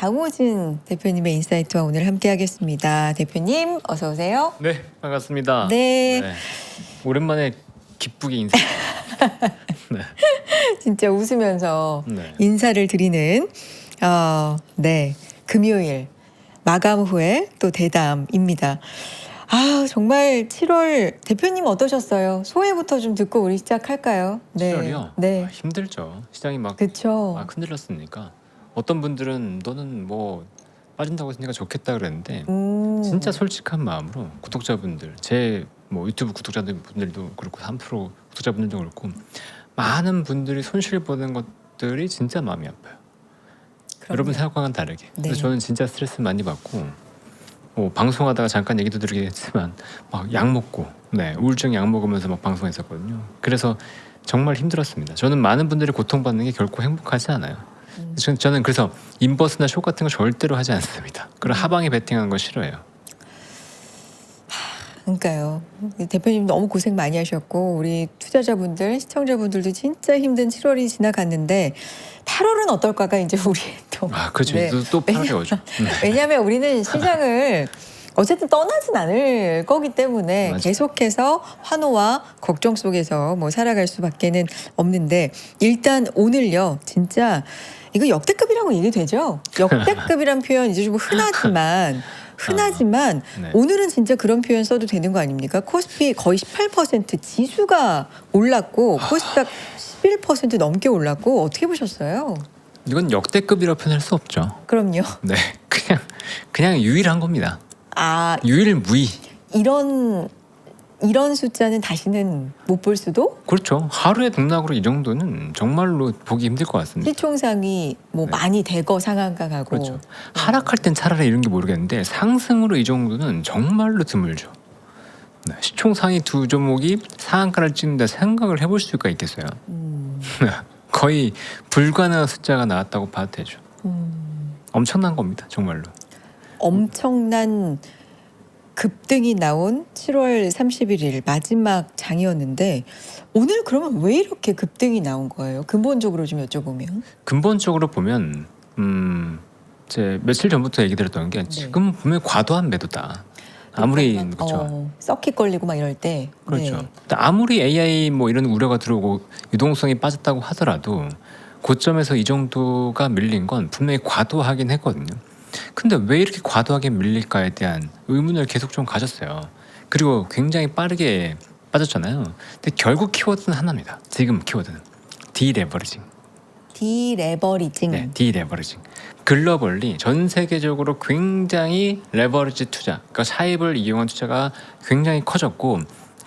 장호진 대표님의 인사이트와 오늘 함께하겠습니다. 대표님 어서 오세요. 네, 반갑습니다. 네. 오랜만에 기쁘게 인사. 네. 진짜 웃으면서 네. 인사를 드리는 네, 금요일 마감 후에 또 대담입니다. 정말 7월 대표님 어떠셨어요? 소회부터 좀 듣고 우리 시작할까요? 네. 7월이요? 네. 힘들죠. 시장이 막 그렇죠. 흔들렸으니까. 어떤 분들은 너는 뭐 빠진다고 했으니까 좋겠다 그랬는데 진짜 솔직한 마음으로 구독자분들, 제 뭐 유튜브 구독자분들도 그렇고 3% 구독자분들도 그렇고 많은 분들이 손실 보는 것들이 진짜 마음이 아파요. 그럼요. 여러분 생각과는 다르게. 네. 그래서 저는 진짜 스트레스 많이 받고 방송하다가 잠깐 얘기도 드리긴 했지만 막 약 먹고 우울증 약 먹으면서 막 방송했었거든요. 그래서 정말 힘들었습니다. 저는 많은 분들이 고통받는 게 결코 행복하지 않아요. 저는 그래서 인버스나 숏 같은 거 절대로 하지 않습니다. 그리고 하방에 베팅하는 거 싫어해요. 그러니까요. 대표님 너무 고생 많이 하셨고 우리 투자자분들, 시청자분들도 진짜 힘든 7월이 지나갔는데 8월은 어떨까가 이제 우리 또 그렇죠. 네. 또 8월이 오죠. 왜냐하면 우리는 시장을 어쨌든 떠나진 않을 거기 때문에 맞아. 계속해서 환호와 걱정 속에서 뭐 살아갈 수밖에는 없는데 일단 오늘요 진짜 이거 역대급이라고 얘기되죠. 역대급이란 표현 이제 좀 흔하지만 네. 오늘은 진짜 그런 표현 써도 되는 거 아닙니까? 코스피 거의 18% 지수가 올랐고 코스닥 11% 넘게 올랐고 어떻게 보셨어요? 이건 역대급이라고 표현할 수 없죠. 그럼요. 네, 그냥 유일한 겁니다. 유일무이. 이런 숫자는 다시는 못 볼 수도? 그렇죠. 하루의 등락으로 이 정도는 정말로 보기 힘들 것 같습니다. 시총상이 뭐 네. 많이 대거 상한가 가고. 그렇죠. 하락할 땐 차라리 이런 게 모르겠는데 상승으로 이 정도는 정말로 드물죠. 시총상위 두 종목이 상한가를 찍는다 생각을 해볼 수가 있겠어요. 거의 불가능한 숫자가 나왔다고 봐도 되죠. 엄청난 겁니다. 정말로. 엄청난 급등이 나온 7월 31일 마지막 장이었는데 오늘 그러면 왜 이렇게 급등이 나온 거예요? 근본적으로 좀 여쭤보면. 근본적으로 보면 제 며칠 전부터 얘기 드렸던 게 지금 보면 과도한 매도다. 아무리 그렇죠. 서킷 걸리고 막 이럴 때. 그렇죠. 네. 아무리 AI 뭐 이런 우려가 들어오고 유동성이 빠졌다고 하더라도 고점에서 이 정도가 밀린 건 분명히 과도하긴 했거든요. 근데 왜 이렇게 과도하게 밀릴까에 대한 의문을 계속 좀 가졌어요. 그리고 굉장히 빠르게 빠졌잖아요. 근데 결국 키워드는 하나입니다. 지금 키워드는 디레버리징. 디레버리징. 네, 디레버리징. 글로벌리 전 세계적으로 굉장히 레버리지 투자, 그러니까 차입을 이용한 투자가 굉장히 커졌고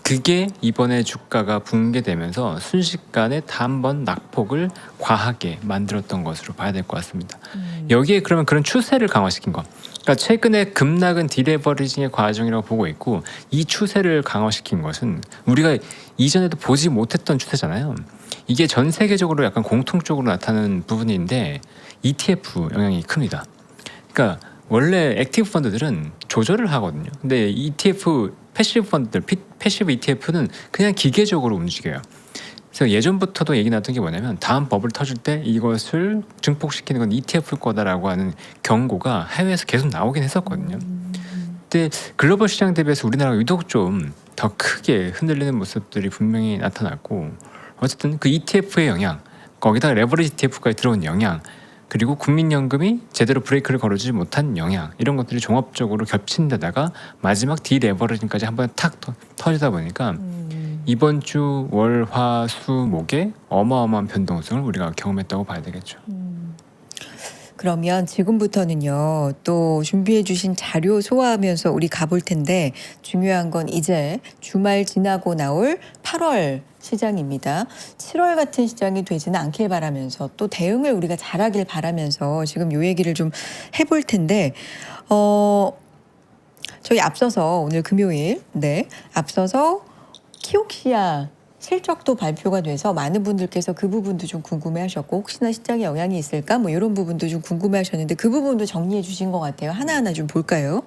그게 이번에 주가가 붕괴되면서 순식간에 단번 낙폭을 과하게 만들었던 것으로 봐야 될 것 같습니다. 여기에 그러면 그런 추세를 강화시킨 거. 그러니까 최근에 급락은 디레버리징의 과정이라고 보고 있고 이 추세를 강화시킨 것은 우리가 이전에도 보지 못했던 추세잖아요. 이게 전 세계적으로 약간 공통적으로 나타나는 부분인데 ETF 영향이 큽니다. 그러니까 원래 액티브 펀드들은 조절을 하거든요. 근데 ETF 패시브 펀드들, 패시브 ETF는 그냥 기계적으로 움직여요. 그래서 예전부터도 얘기 나왔던 게 뭐냐면 다음 버블 터질 때 이것을 증폭시키는 건 ETF일 거다라고 하는 경고가 해외에서 계속 나오긴 했었거든요. 근데 글로벌 시장 대비해서 우리나라가 유독 좀 더 크게 흔들리는 모습들이 분명히 나타났고 어쨌든 그 ETF의 영향, 거기다 레버리지 ETF까지 들어온 영향, 그리고 국민연금이 제대로 브레이크를 걸어주지 못한 영향, 이런 것들이 종합적으로 겹친 데다가 마지막 디레버리징까지 한번 탁 터지다 보니까 이번 주 월, 화, 수, 목에 어마어마한 변동성을 우리가 경험했다고 봐야 되겠죠. 그러면 지금부터는요 또 준비해 주신 자료 소화하면서 우리 가볼 텐데 중요한 건 이제 주말 지나고 나올 8월 시장입니다. 7월 같은 시장이 되지는 않길 바라면서 또 대응을 우리가 잘하길 바라면서 지금 요 얘기를 좀 해볼 텐데 저희 앞서서 오늘 금요일 앞서서 키옥시아 실적도 발표가 돼서 많은 분들께서 그 부분도 좀 궁금해하셨고 혹시나 시장에 영향이 있을까 뭐 이런 부분도 좀 궁금해하셨는데 그 부분도 정리해 주신 것 같아요. 하나하나 좀 볼까요?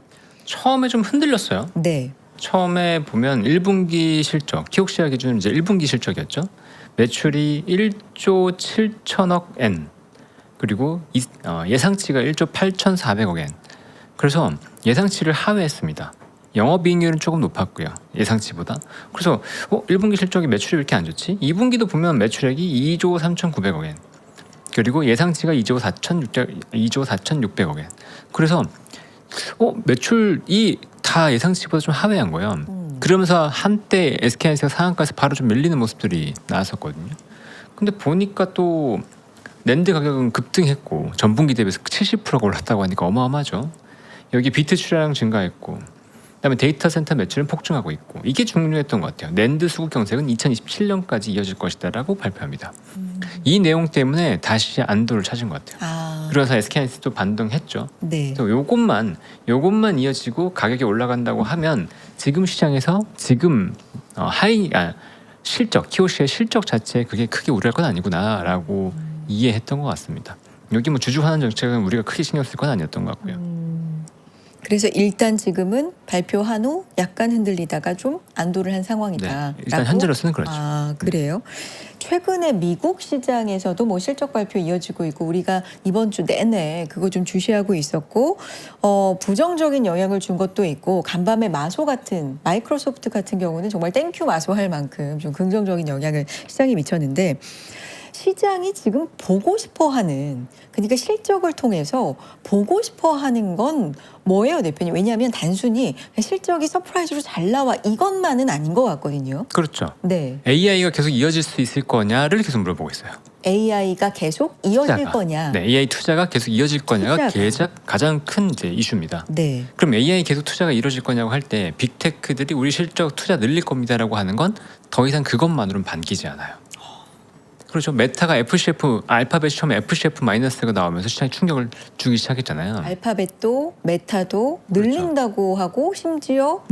처음에 좀 흔들렸어요. 네. 처음에 보면 1분기 실적, 키옥시아 기준은 이제 1분기 실적이었죠. 매출이 1조 7천억 엔, 그리고 예상치가 1조 8,400억 엔. 그래서 예상치를 하회했습니다. 영업이익률은 조금 높았고요. 예상치보다. 그래서 1분기 실적이 매출이 왜 이렇게 안 좋지? 2분기도 보면 매출액이 2조 3,900억 엔. 그리고 예상치가 2조 4,600억 엔. 그래서 매출이 다 예상치보다 좀 하회한 거예요. 그러면서 한때 SK하이닉스가 상한가에서 바로 좀 밀리는 모습들이 나왔었거든요. 근데 보니까 또 낸드 가격은 급등했고 전분기 대비해서 70%가 올랐다고 하니까 어마어마하죠. 여기 비트 출하량 증가했고 그다음에 데이터 센터 매출은 폭증하고 있고 이게 중요했던 것 같아요. 낸드 수급 경색은 2027년까지 이어질 것이다라고 발표합니다. 이 내용 때문에 다시 안도를 찾은 것 같아요. 그래서 SK하이닉스도 반등했죠. 네. 그래서 요것만 이어지고 가격이 올라간다고 하면 지금 시장에서 실적 키오시의 실적 자체에 그게 크게 우려할 건 아니구나라고 이해했던 것 같습니다. 여기 뭐 주주 환원 정책은 우리가 크게 신경 쓸 건 아니었던 것 같고요. 그래서 일단 지금은 발표한 후 약간 흔들리다가 좀 안도를 한 상황이다. 네, 일단 현재로서는 그렇죠. 그래요. 최근에 미국 시장에서도 뭐 실적 발표 이어지고 있고 우리가 이번 주 내내 그거 좀 주시하고 있었고 부정적인 영향을 준 것도 있고 간밤에 마이크로소프트 같은 경우는 정말 땡큐 마소할 만큼 좀 긍정적인 영향을 시장에 미쳤는데 시장이 지금 보고 싶어하는 그러니까 실적을 통해서 보고 싶어하는 건 뭐예요, 대표님? 왜냐하면 단순히 실적이 서프라이즈로 잘 나와 이것만은 아닌 것 같거든요. 그렇죠. 네, AI가 계속 이어질 수 있을 거냐를 계속 물어보고 있어요. AI가 계속 이어질 거냐? 네, AI 투자가 계속 이어질 거냐가 투자가. 가장 큰 이제 이슈입니다. 네, 그럼 AI 계속 투자가 이루어질 거냐고 할 때 빅테크들이 우리 실적 투자 늘릴 겁니다라고 하는 건 더 이상 그것만으로는 반기지 않아요. 그렇죠. 메타가 알파벳이 처음에 FCF 마이너스가 나오면서 시장에 충격을 주기 시작했잖아요. 알파벳도 메타도 늘린다고 하고 심지어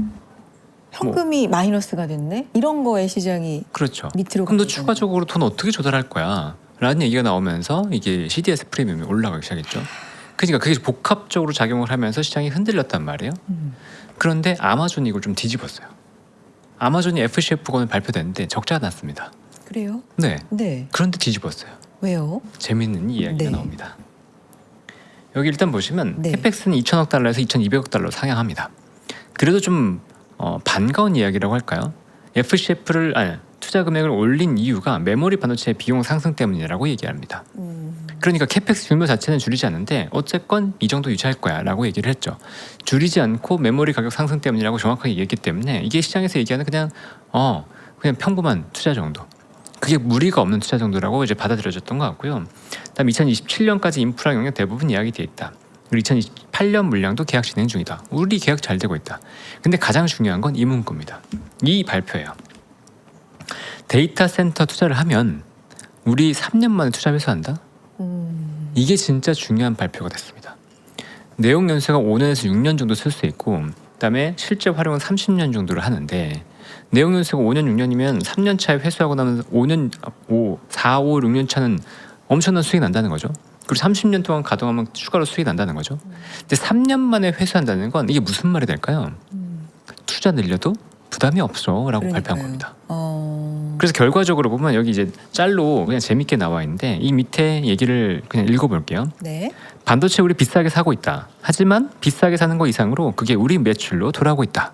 현금이 마이너스가 됐네. 이런 거에 시장이 그렇죠. 밑으로 그럼 너 가는 추가적으로 돈 어떻게 조달할 거야? 라는 얘기가 나오면서 이게 CDS 프리미엄이 올라가기 시작했죠. 그러니까 그게 복합적으로 작용을 하면서 시장이 흔들렸단 말이에요. 그런데 아마존이 이걸 좀 뒤집었어요. 아마존이 FCF권을 발표됐는데 적자가 났습니다. 그래요? 네. 네. 그런데 뒤집었어요. 왜요? 재밌는 이야기가 네. 나옵니다. 여기 일단 보시면 네. 캐펙스는 2,000억 달러에서 2,200억 달러로 상향합니다. 그래도 좀 반가운 이야기라고 할까요? 투자 금액을 올린 이유가 메모리 반도체 비용 상승 때문이라고 얘기합니다. 그러니까 캐펙스 규모 자체는 줄이지 않는데 어쨌건 이 정도 유지할 거야 라고 얘기를 했죠. 줄이지 않고 메모리 가격 상승 때문이라고 정확하게 얘기했기 때문에 이게 시장에서 얘기하는 그냥 평범한 투자 정도, 그게 무리가 없는 투자 정도라고 이제 받아들여졌던 것 같고요. 다음 2027년까지 인프라 영역 대부분 예약이 돼 있다. 그리고 2028년 물량도 계약 진행 중이다. 우리 계약 잘 되고 있다. 근데 가장 중요한 건 이 문구입니다. 이 발표예요. 데이터 센터 투자를 하면 우리 3년 만에 투자 회수한다. 이게 진짜 중요한 발표가 됐습니다. 내용 연수가 5년에서 6년 정도 쓸 수 있고, 그다음에 실제 활용은 30년 정도를 하는데, 내용 연수가 5년 6년이면 3년 차에 회수하고 나면 4, 5, 6년 차는 엄청난 수익이 난다는 거죠. 그리고 30년 동안 가동하면 추가로 수익이 난다는 거죠. 근데 3년 만에 회수한다는 건 이게 무슨 말이 될까요? 투자 늘려도 부담이 없어라고 발표한 겁니다. 그래서 결과적으로 보면 여기 이제 짤로 그냥 재밌게 나와 있는데 이 밑에 얘기를 그냥 읽어볼게요. 네. 반도체 우리 비싸게 사고 있다. 하지만 비싸게 사는 거 이상으로 그게 우리 매출로 돌아오고 있다.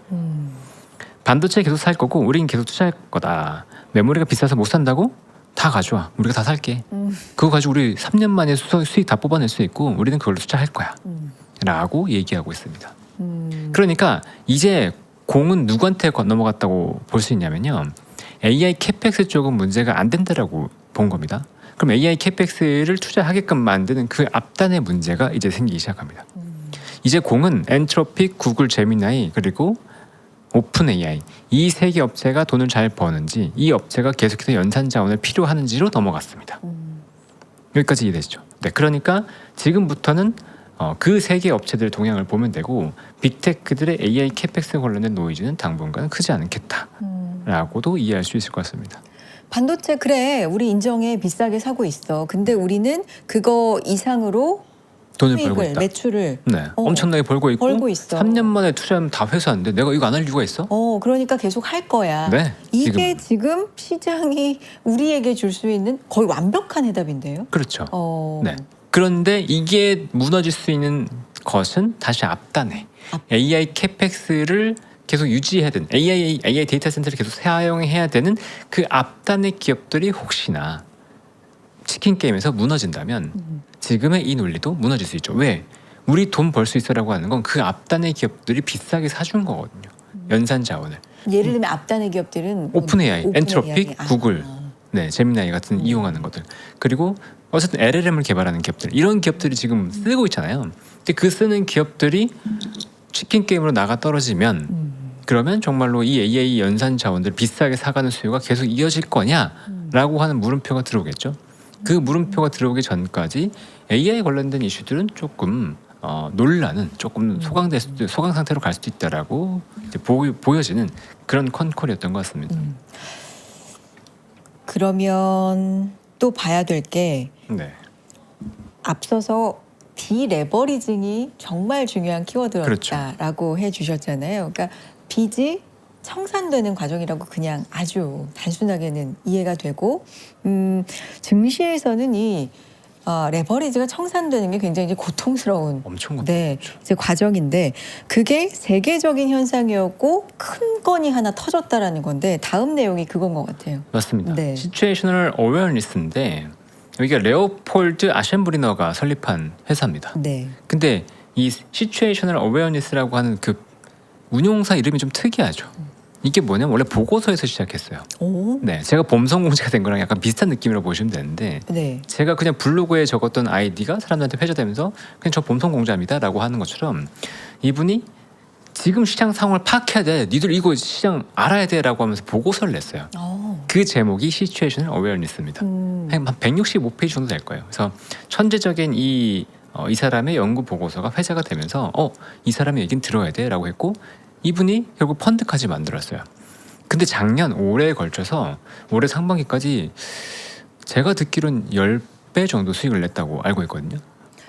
반도체 계속 살 거고 우린 계속 투자할 거다. 메모리가 비싸서 못 산다고? 다 가져와. 우리가 다 살게. 그거 가지고 우리 3년 만에 수익 다 뽑아낼 수 있고 우리는 그걸로 투자할 거야. 라고 얘기하고 있습니다. 그러니까 이제 공은 누구한테 넘어갔다고 볼 수 있냐면요. AI 캐펙스 쪽은 문제가 안 된다라고 본 겁니다. 그럼 AI 캐펙스를 투자하게끔 만드는 그 앞단의 문제가 이제 생기기 시작합니다. 이제 공은 엔트로픽, 구글 제미나이 그리고 오픈 AI 이 세 개 업체가 돈을 잘 버는지 이 업체가 계속해서 연산 자원을 필요하는지로 넘어갔습니다. 여기까지 이해되시죠? 네, 그러니까 지금부터는 그 세 개 업체들의 동향을 보면 되고 빅테크들의 AI 캐펙스 관련된 노이즈는 당분간 크지 않겠다라고도 이해할 수 있을 것 같습니다. 반도체 그래 우리 인정해 비싸게 사고 있어. 근데 우리는 그거 이상으로 돈을 벌고 수익을 있다. 매출을 네, 엄청나게 벌고 있어. 3년 만에 투자하면 다 회수하는데 내가 이거 안 할 이유가 있어? 그러니까 계속 할 거야. 네, 이게 지금 시장이 우리에게 줄 수 있는 거의 완벽한 해답인데요. 그렇죠. 어, 네. 그런데 이게 무너질 수 있는 것은 다시 앞단에 AI 캐펙스를 계속 유지해야 되는 AI 데이터 센터를 계속 사용해야 되는 그 앞단의 기업들이 혹시나 치킨 게임에서 무너진다면 지금의 이 논리도 무너질 수 있죠. 왜? 우리 돈 벌 수 있어라고 하는 건 그 앞단의 기업들이 비싸게 사준 거거든요. 연산 자원을. 예를 들면 앞단의 기업들은 오픈 AI, 엔트로픽, AI. 구글, 네, 제미나이 같은 이용하는 것들. 그리고 어쨌든 LLM을 개발하는 기업들. 이런 기업들이 지금 쓰고 있잖아요. 근데 그 쓰는 기업들이 치킨 게임으로 나가 떨어지면 그러면 정말로 이 AI 연산 자원들 비싸게 사가는 수요가 계속 이어질 거냐라고 하는 물음표가 들어오겠죠. 그 물음표가 들어오기 전까지 AI 관련된 이슈들은 조금 논란은 조금 소강 상태로 갈 수도 있다라고 이제 보여지는 그런 컨콜이었던 것 같습니다. 그러면 또 봐야 될 게 네, 앞서서 디레버리징이 정말 중요한 키워드였다라고 그렇죠. 해주셨잖아요. 그러니까 빚이 청산되는 과정이라고 그냥 아주 단순하게는 이해가 되고 증시에서는 이 레버리지가 청산되는 게 굉장히 이제 고통스러운 엄청 네, 이제 과정인데 그게 세계적인 현상이었고 큰 건이 하나 터졌다라는 건데 다음 내용이 그건 것 같아요. 맞습니다. 네. 시츄에이셔널 어웨어니스인데 여기가 레오폴드 아셴브리너가 설립한 회사입니다. 네. 근데 이 시츄에이셔널 어웨어니스라고 하는 그 운용사 이름이 좀 특이하죠. 이게 뭐냐면 원래 보고서에서 시작했어요. 오. 네, 제가 범성공제가 된 거랑 약간 비슷한 느낌이라고 보시면 되는데 네. 제가 그냥 블로그에 적었던 아이디가 사람들한테 회자되면서 그냥 저 범성공자입니다라고 하는 것처럼 이분이 지금 시장 상황을 파악해야 돼. 니들 이거 시장 알아야 돼라고 하면서 보고서를 냈어요. 그 제목이 시츄에이셔널 어웨어니스입니다. 한 165페이지 정도 될 거예요. 그래서 천재적인 이 사람의 연구 보고서가 회자가 되면서 이 사람의 얘기는 들어야 돼라고 했고 이분이 결국 펀드까지 만들었어요. 근데 작년 올해에 걸쳐서 올해 상반기까지 제가 듣기로는 10배 정도 수익을 냈다고 알고 있거든요.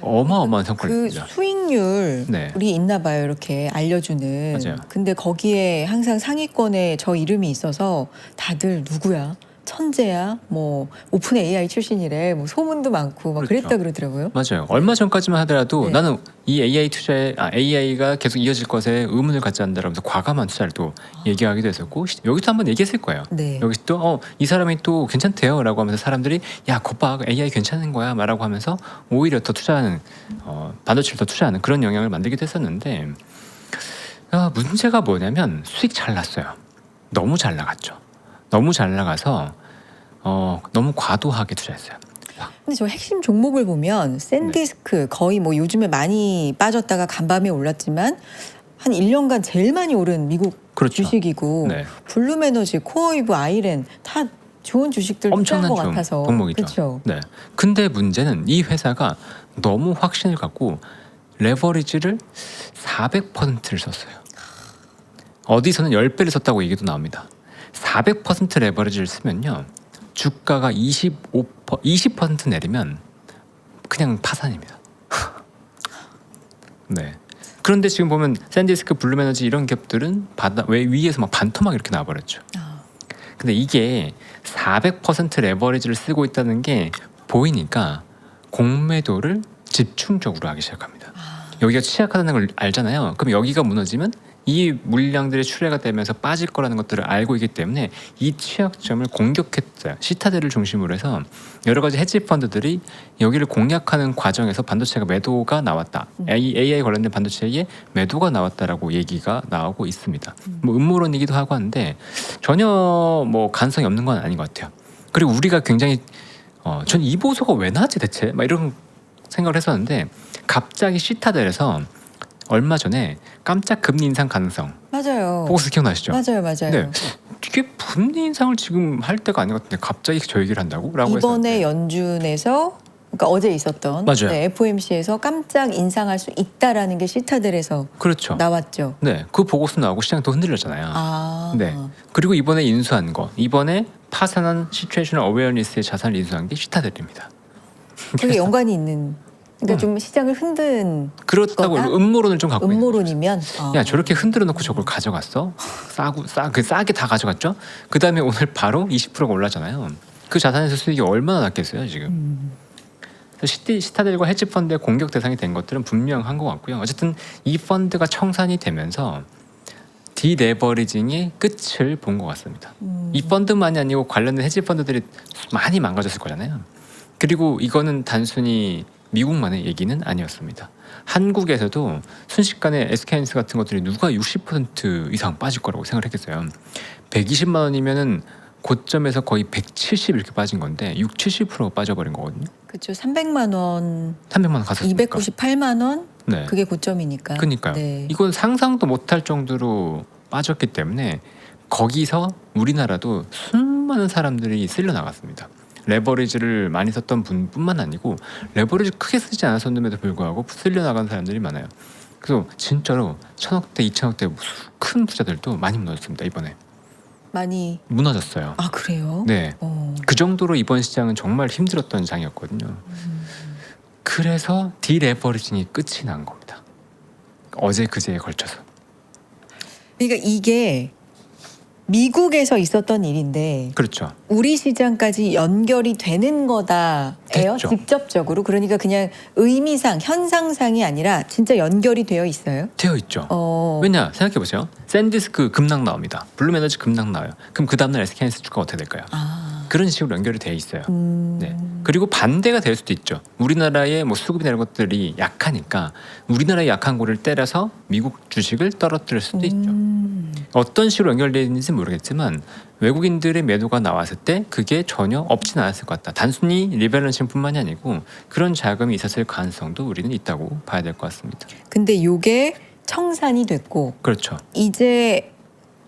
어마어마한 그 성과입니다. 수익률 네. 우리 있나 봐요. 이렇게 알려주는. 맞아요. 근데 거기에 항상 상위권에 저 이름이 있어서 다들 누구야? 천재야? 뭐 오픈 AI 출신이래. 뭐 소문도 많고 막 그렇죠. 그랬다 그러더라고요. 맞아요. 얼마 전까지만 하더라도 네. 나는 이 AI 투자에 AI가 계속 이어질 것에 의문을 갖지 않는다라면서 과감한 투자를 또 얘기하기도 했었고 여기서 한번 얘기했을 거예요. 네. 여기서 또 이 사람이 또 괜찮대요라고 하면서 사람들이 야 거봐 AI 괜찮은 거야 말하고 하면서 오히려 더 투자하는 반도체를 더 투자하는 그런 영향을 만들기도 했었는데 문제가 뭐냐면 수익 잘 났어요. 너무 잘 나갔죠. 너무 잘 나가서 너무 과도하게 투자했어요. 근데 저 핵심 종목을 보면 샌디스크 거의 뭐 요즘에 많이 빠졌다가 간밤에 올랐지만 한 1년간 제일 많이 오른 미국 그렇죠. 주식이고 네. 블룸에너지, 코어이브, 아이렌 다 좋은 주식들 투자한 엄청난 것 좋은 같아서 종목이죠. 그렇죠. 네. 근데 문제는 이 회사가 너무 확신을 갖고 레버리지를 400%를 썼어요. 어디서는 10배를 썼다고 얘기도 나옵니다. 400% 레버리지를 쓰면요. 주가가 20% 내리면 그냥 파산입니다. 네. 그런데 지금 보면 샌디스크, 블룸에너지 이런 기업들은 왜 위에서 막 반토막 이렇게 나와버렸죠. 근데 이게 400% 레버리지를 쓰고 있다는 게 보이니까 공매도를 집중적으로 하기 시작합니다. 여기가 취약하다는 걸 알잖아요. 그럼 여기가 무너지면 이 물량들이 출회가 되면서 빠질 거라는 것들을 알고 있기 때문에 이 취약점을 공격했어요. 시타델을 중심으로 해서 여러 가지 헤지 펀드들이 여기를 공략하는 과정에서 반도체가 매도가 나왔다. AI 관련된 반도체에 매도가 나왔다라고 얘기가 나오고 있습니다. 뭐 음모론이기도 하고 하는데 전혀 뭐 가능성이 없는 건 아닌 것 같아요. 그리고 우리가 굉장히 전 이 보고서가 왜 나왔지 대체? 막 이런 생각을 했었는데 갑자기 시타델에서 얼마 전에 깜짝 금리 인상 가능성 맞아요. 보고서 기억나시죠? 맞아요. 네. 이게 금리 인상을 지금 할 때가 아닌 것 같은데 갑자기 저 얘기를 한다고? 라고 이번에 했었는데. 연준에서 그러니까 어제 있었던 맞아요. 네, FOMC에서 깜짝 인상할 수 있다라는 게 시타델에서 그렇죠. 나왔죠. 네, 그 보고서 나오고 시장이 또 흔들렸잖아요. 네. 그리고 이번에 인수한 거, 이번에 파산한 시츄에이셔널 어웨어니스의 자산을 인수한 게 시타델입니다. 그게 연관이 있는. 그러니까 좀 시장을 흔든 그렇다고 거다? 음모론을 좀 갖고 있는 거죠. 음모론이면 야 저렇게 흔들어 놓고 저걸 가져갔어? 싸게 다 가져갔죠? 그 다음에 오늘 바로 20%가 올랐잖아요. 그 자산에서 수익이 얼마나 났겠어요 지금? 시타델과 헤지펀드의 공격 대상이 된 것들은 분명한 것 같고요. 어쨌든 이 펀드가 청산이 되면서 디레버리징의 끝을 본 것 같습니다. 이 펀드만이 아니고 관련된 헤지펀드들이 많이 망가졌을 거잖아요. 그리고 이거는 단순히 미국만의 얘기는 아니었습니다. 한국에서도 순식간에 SK하이닉스 같은 것들이 누가 60% 이상 빠질 거라고 생각을 했겠어요. 120만 원이면은 고점에서 거의 170 이렇게 빠진 건데 60-70% 빠져버린 거거든요. 그렇죠. 300만 원, 300만 원 갔었으니까. 298만 원. 네. 그게 고점이니까. 그러니까요. 네. 이건 상상도 못할 정도로 빠졌기 때문에 거기서 우리나라도 수많은 사람들이 쓸려 나갔습니다. 레버리지를 많이 썼던 분뿐만 아니고 레버리지 크게 쓰지 않았었는데도 불구하고 쓸려 나간 사람들이 많아요. 그래서 진짜로 1,000억대, 2,000억대 큰 부자들도 많이 무너졌습니다. 이번에 많이. 무너졌어요. 아 그래요? 네, 그 정도로 이번 시장은 정말 힘들었던 장이었거든요. 그래서 디레버리징이 끝이 난 겁니다. 어제 그제에 걸쳐서. 그러니까 이게 미국에서 있었던 일인데 그렇죠. 우리 시장까지 연결이 되는 거다예요. 됐죠. 직접적으로. 그러니까 그냥 의미상, 현상상이 아니라 진짜 연결이 되어 있어요. 되어 있죠. 어. 왜냐 생각해 보세요. 샌디스크 급락 나옵니다. 블룸에너지 급락 나와요. 그럼 그 다음날 SK하이닉스 주가 어떻게 될까요? 아. 그런 식으로 연결이 돼 있어요. 네. 그리고 반대가 될 수도 있죠. 우리나라의 뭐 수급이나 이런 것들이 약하니까 우리나라의 약한 고를 때려서 미국 주식을 떨어뜨릴 수도 있죠. 어떤 식으로 연결되어 있는지 모르겠지만 외국인들의 매도가 나왔을 때 그게 전혀 없진 않았을 것 같다. 단순히 리밸런싱뿐만이 아니고 그런 자금이 있었을 가능성도 우리는 있다고 봐야 될 것 같습니다. 근데 요게 청산이 됐고 그렇죠. 이제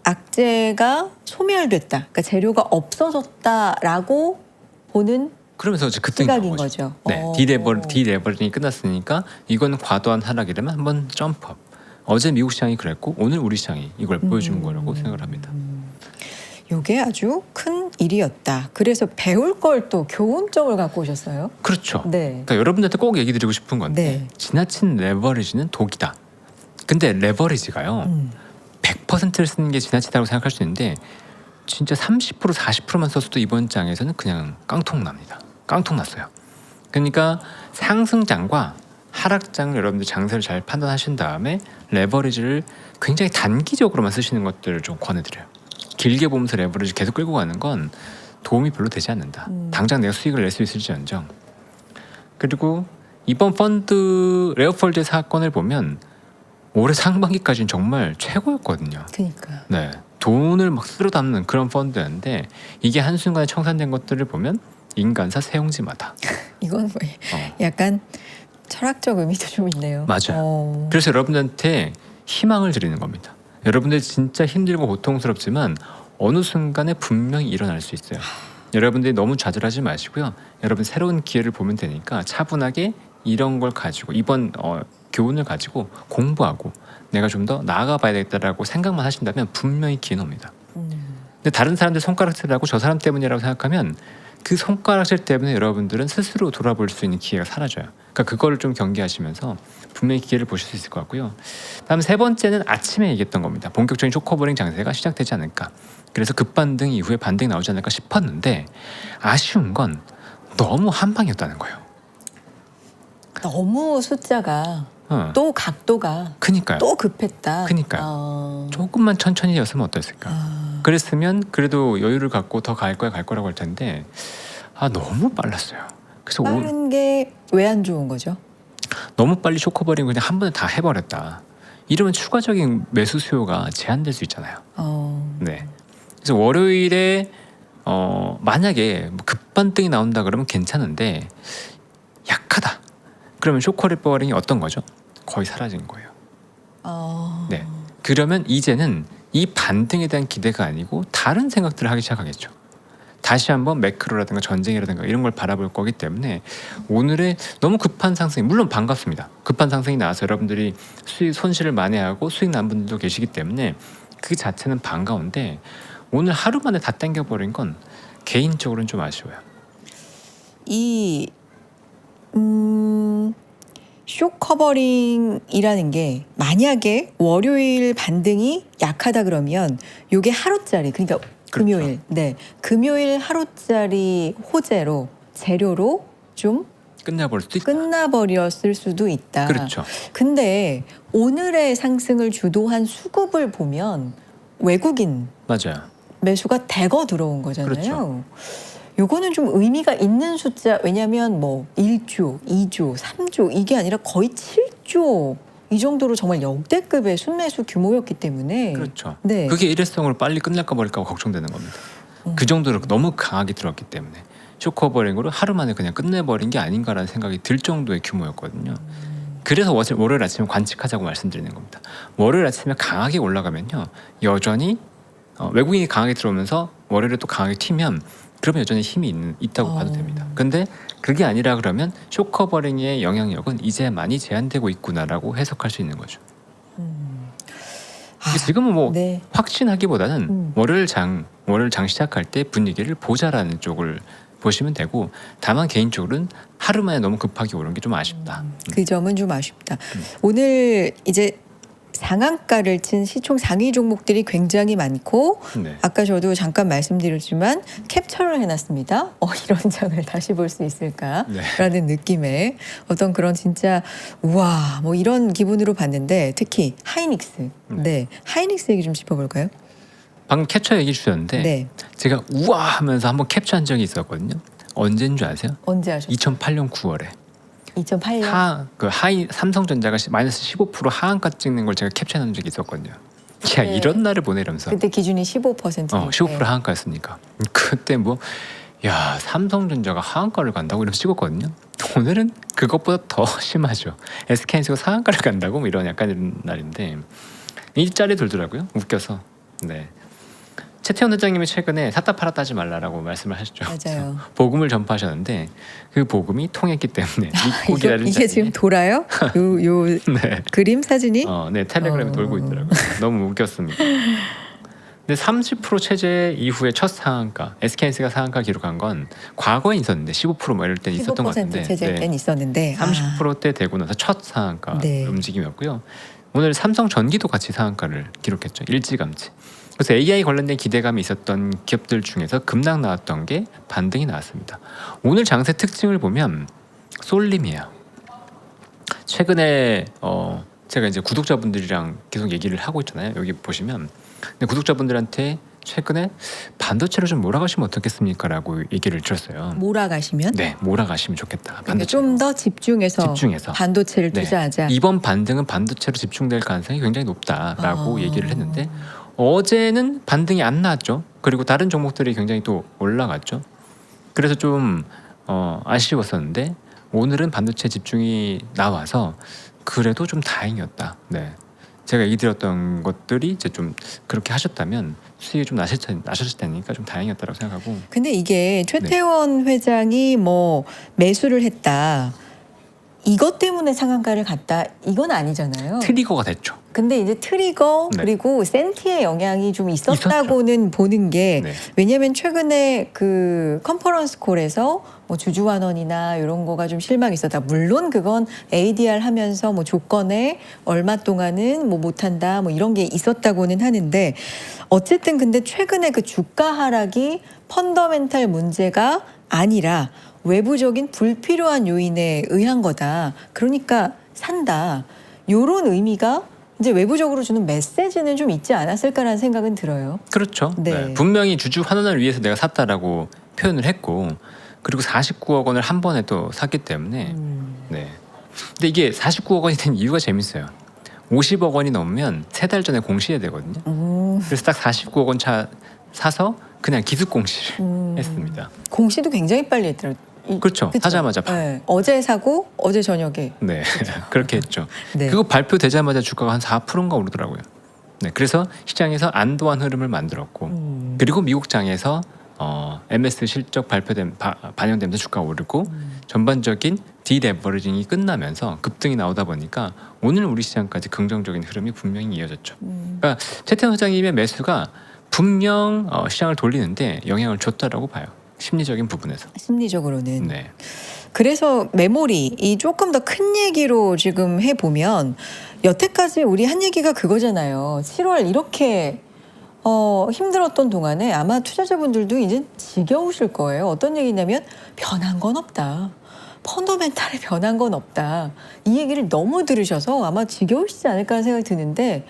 악재가 소멸됐다. 그러니까 재료가 없어졌다라고 보는 그러면서 이제 그때 시각인 거죠. 네, 디레버링이 끝났으니까 이건 과도한 하락이라면 한번 점프업. 어제 미국 시장이 그랬고 오늘 우리 시장이 이걸 보여준 거라고 생각을 합니다. 요게 아주 큰 일이었다. 그래서 배울 걸 또 교훈점을 갖고 오셨어요. 그렇죠. 네. 그러니까 여러분들한테 꼭 얘기 드리고 싶은 건데 네. 지나친 레버리지는 독이다. 근데 레버리지가요. 100%를 쓰는 게 지나치다고 생각할 수 있는데 진짜 30% 40%만 썼어도 이번 장에서는 그냥 깡통 납니다. 깡통 났어요. 그러니까 상승장과 하락장을 여러분들 장세를 잘 판단하신 다음에 레버리지를 굉장히 단기적으로만 쓰시는 것들을 좀 권해드려요. 길게 보면서 레버리지 계속 끌고 가는 건 도움이 별로 되지 않는다. 당장 내가 수익을 낼 수 있을지언정. 그리고 이번 펀드 레어폴드 사건을 보면 올해 상반기까지는 정말 최고였거든요. 그러니까. 네, 돈을 막 쓸어 담는 그런 펀드였는데 이게 한순간에 청산된 것들을 보면 인간사 세용지마다. 이건 뭐 약간 철학적 의미도 좀 있네요. 맞아요. 그래서 여러분들한테 희망을 드리는 겁니다. 여러분들 진짜 힘들고 고통스럽지만 어느 순간에 분명히 일어날 수 있어요. 여러분들이 너무 좌절하지 마시고요. 여러분 새로운 기회를 보면 되니까 차분하게 이런 걸 가지고 이번 교훈을 가지고 공부하고 내가 좀 더 나아가 봐야 되겠다라고 생각만 하신다면 분명히 기회는 옵니다. 근데 다른 사람들 손가락질하고 저 사람 때문이라고 생각하면 그 손가락질 때문에 여러분들은 스스로 돌아볼 수 있는 기회가 사라져요. 그러니까 그거를 좀 경계하시면서 분명히 기회를 보실 수 있을 것 같고요. 다음 세 번째는 아침에 얘기했던 겁니다. 본격적인 쇼커버링 장세가 시작되지 않을까. 그래서 급반등 이후에 반등이 나오지 않을까 싶었는데 아쉬운 건 너무 한 방이었다는 거예요. 너무 숫자가 또 각도가 그니까요. 또 급했다. 그니까요. 조금만 천천히 였으면 어땠을까. 그랬으면 그래도 여유를 갖고 더 갈 거라고 할 텐데 너무 빨랐어요. 그래서 빠른 게 왜 안 좋은 거죠? 너무 빨리 쇼커버링 그냥 한 번에 다 해버렸다. 이러면 추가적인 매수 수요가 제한될 수 있잖아요. 네. 그래서 월요일에 만약에 급반등이 나온다 그러면 괜찮은데 약하다. 그러면 쇼커버링이 어떤 거죠? 거의 사라진 거예요. 네. 그러면 이제는 이 반등에 대한 기대가 아니고 다른 생각들을 하기 시작하겠죠. 다시 한번 매크로라든가 전쟁이라든가 이런 걸 바라볼 거기 때문에 오늘의 너무 급한 상승이 물론 반갑습니다. 급한 상승이 나와서 여러분들이 수익 손실을 만회하고 수익 난 분들도 계시기 때문에 그 자체는 반가운데 오늘 하루 만에 다 땡겨버린 건 개인적으로는 좀 아쉬워요. 이 쇼커버링이라는 게 만약에 월요일 반등이 약하다 그러면 요게 하루짜리 그러니까 금요일 그렇죠. 네 금요일 하루짜리 호재로 재료로 좀 끝내버릴 수도 있다. 끝나버렸을 수도 있다. 그렇죠. 근데 오늘의 상승을 주도한 수급을 보면 외국인 맞아요. 매수가 대거 들어온 거잖아요. 그렇죠. 요거는 좀 의미가 있는 숫자. 왜냐하면 뭐 1조, 2조, 3조 이게 아니라 거의 7조 이 정도로 정말 역대급의 순매수 규모였기 때문에 그렇죠. 네. 그게 일회성으로 빨리 끝날까 버릴까 걱정되는 겁니다. 그 정도로 너무 강하게 들어왔기 때문에 쇼커버링으로 하루 만에 그냥 끝내버린 게 아닌가라는 생각이 들 정도의 규모였거든요. 그래서 월요일 아침에 관측하자고 말씀드리는 겁니다. 월요일 아침에 강하게 올라가면요, 여전히 외국인이 강하게 들어오면서 월요일에 또 강하게 튀면 그러면 여전히 힘이 있다고 봐도 됩니다. 근데 그게 아니라 그러면 쇼커버링의 영향력은 이제 많이 제한되고 있구나라고 해석할 수 있는 거죠. 지금은 뭐 네. 확신하기보다는 월요일 장 시작할 때 분위기를 보자라는 쪽을 보시면 되고, 다만 개인적으로는 하루 만에 너무 급하게 오른 게 좀 아쉽다. 그 점은 좀 아쉽다. 오늘 이제 상한가를 친 시총 상위 종목들이 굉장히 많고 네. 아까 저도 잠깐 말씀드렸지만 캡처를 해놨습니다. 이런 장을 다시 볼 수 있을까라는 느낌의 어떤 그런 진짜 우와 뭐 이런 기분으로 봤는데, 특히 하이닉스. 네, 하이닉스 얘기 좀 짚어볼까요? 방금 캡처 얘기 주셨는데 네, 제가 우와 하면서 한번 캡처한 적이 있었거든요. 언제인 줄 아세요? 언제 하셨어요? 2008년 9월에 2008년. 삼성전자가 마이너스 15% 하한가 찍는 걸 제가 캡처한 적이 있었거든요. 야, 네. 이런 날을 보내면서 그때 기준이 15%. 15% 하한가였으니까 그때 뭐 야, 삼성전자가 하한가를 간다고 이러면서 찍었거든요. 오늘은 그것보다 더 심하죠. SK하이닉스가 상한가를 간다고 뭐 이런 약간 이런 날인데 일자리 돌더라고요. 웃겨서. 네. 최태원 회장님이 최근에 샀다 팔았다 하지 말라라고 말씀을 하셨죠. 맞아요. 복음을 전파하셨는데 그 복음이 통했기 때문에 믿고리라는 이게 지금 돌아요? 요 네. 그림 사진이? 네, 텔레그램에 돌고 있더라고요. 너무 웃겼습니다. 근데 30% 체제 이후에 첫 상한가, SK하이닉스가 상한가 기록한 건 과거에 있었는데 15%뭐 이럴 때 있었던 것 같은데 15% 체제 때는 있었는데 30%대 되고 나서 첫 상한가 네. 움직임이었고요. 오늘 삼성전기도 같이 상한가를 기록했죠. 일찌감치. 그래서 AI 관련된 기대감이 있었던 기업들 중에서 급락 나왔던 게 반등이 나왔습니다. 오늘 장세 특징을 보면 쏠림이에요. 최근에 제가 이제 구독자분들이랑 계속 얘기를 하고 있잖아요. 여기 보시면 근데 구독자분들한테 최근에 반도체로 좀 몰아가시면 어떻겠습니까라고 얘기를 들었어요. 몰아가시면? 네, 몰아가시면 좋겠다. 그러니까 좀 더 집중해서 반도체를 네. 투자하자. 이번 반등은 반도체로 집중될 가능성이 굉장히 높다라고 얘기를 했는데 어제는 반등이 안 나왔죠. 그리고 다른 종목들이 굉장히 또 올라갔죠. 그래서 좀 아쉬웠었는데 오늘은 반도체 집중이 나와서 그래도 좀 다행이었다. 네. 제가 얘기 드렸던 것들이 이제 좀 그렇게 하셨다면 수익이 좀 나셨을 테니까 좀 다행이었다고 생각하고. 근데 이게 최태원 회장이 뭐 매수를 했다, 이것 때문에 상한가를 갔다, 이건 아니잖아요. 트리거가 됐죠. 근데 이제 트리거 네. 그리고 센티의 영향이 좀 있었다고는 보는 게, 네. 왜냐하면 최근에 그 컨퍼런스 콜에서 뭐 주주환원이나 이런 거가 좀 실망이 있었다. 물론 그건 ADR 하면서 뭐 조건에 얼마 동안은 뭐 못한다 뭐 이런 게 있었다고는 하는데, 어쨌든 근데 최근에 그 주가 하락이 펀더멘탈 문제가 아니라 외부적인 불필요한 요인에 의한 거다. 그러니까 산다. 요런 의미가 이제 외부적으로 주는 메시지는 좀 있지 않았을까라는 생각은 들어요. 그렇죠. 네. 네. 분명히 주주 환원을 위해서 내가 샀다라고 표현을 했고, 그리고 49억 원을 한 번에 또 샀기 때문에 네. 근데 이게 49억 원이 된 이유가 재밌어요. 50억 원이 넘으면 3달 전에 공시해야 되거든요. 그래서 딱 49억 원 사서 그냥 기습 공시를 했습니다. 공시도 굉장히 빨리 했더라고요. 그렇죠. 그쵸? 사자마자 네. 어제 사고 어제 저녁에. 네. 그렇게 했죠. 네. 그거 발표되자마자 주가가 한 4%인가 오르더라고요. 네. 그래서 시장에서 안도한 흐름을 만들었고, 그리고 미국 장에서 MS 실적 반영되면서 주가가 오르고, 전반적인 디레버리징이 끝나면서 급등이 나오다 보니까 오늘 우리 시장까지 긍정적인 흐름이 분명히 이어졌죠. 그러니까 최태원 회장님의 매수가 분명 시장을 돌리는데 영향을 줬다라고 봐요. 심리적인 부분에서. 심리적으로는. 네. 그래서 메모리 이 조금 더 큰 얘기로 지금 해보면, 여태까지 우리 한 얘기가 그거잖아요. 7월 이렇게 힘들었던 동안에 아마 투자자분들도 이제 지겨우실 거예요. 어떤 얘기냐면 변한 건 없다. 펀더멘탈에 변한 건 없다. 이 얘기를 너무 들으셔서 아마 지겨우시지 않을까 하는 생각이 드는데